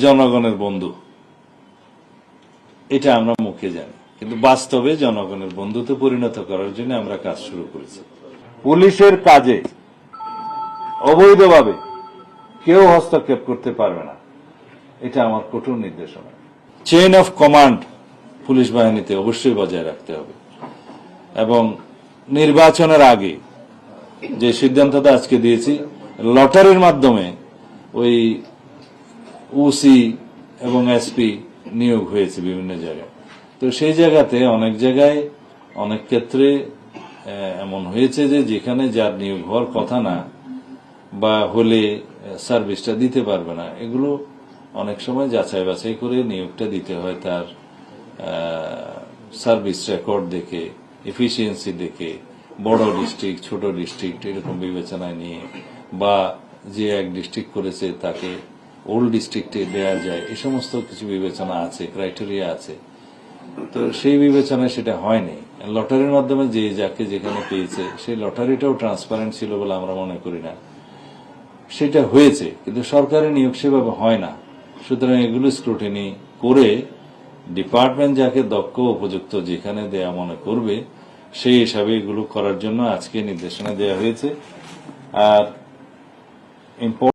জনগণের বন্ধু, এটা আমরা মুখে জানি, কিন্তু বাস্তবে জনগণের বন্ধুতে পরিণত করার জন্য আমরা কাজ শুরু করেছি। পুলিশের কাজে অবৈধভাবে কেউ হস্তক্ষেপ করতে পারবে না, এটা আমার কঠোর নির্দেশনা। চেইন অফ কমান্ড পুলিশ বাহিনীতে অবশ্যই বজায় রাখতে হবে এবং নির্বাচনের আগে যে সিদ্ধান্তটা আজকে দিয়েছি, লটারির মাধ্যমে ওই ওসি এবং এসপি নিয়োগ হয়েছে বিভিন্ন জায়গায়। তো সেই জায়গাতে অনেক জায়গায় অনেক ক্ষেত্রে এমন হয়েছে যে যেখানে যার নিয়োগ হওয়ার কথা না বা হলে সার্ভিসটা দিতে পারবে না, এগুলো অনেক সময় যাচাই বাছাই করে নিয়োগটা দিতে হয় তার সার্ভিস রেকর্ড দেখে, এফিসিয়েন্সি দেখে, বড় ডিস্ট্রিক্ট ছোট ডিস্ট্রিক্ট এরকম বিবেচনায় নিয়ে, বা যে এক ডিস্ট্রিক্ট করেছে তাকে ওল্ড ডিস্ট্রিক্টে দেওয়া যায়, এই সমস্ত কিছু বিবেচনা আছে, ক্রাইটেরিয়া আছে। তো সেই বিবেচনায় সেটা হয়নি। লটারির মাধ্যমে যে যাকে যেখানে পেয়েছে সেই লটারিটাও ট্রান্সপারেন্ট ছিল বলে আমরা মনে করি না। সেটা হয়েছে, কিন্তু সরকারি নিয়োগ সেভাবে হয় না। সুতরাং এগুলো স্ক্রুটিনি করে ডিপার্টমেন্ট যাকে দক্ষ উপযুক্ত যেখানে দেয়া মনে করবে সেই হিসাবে এগুলো করার জন্য আজকে নির্দেশনা দেওয়া হয়েছে। আর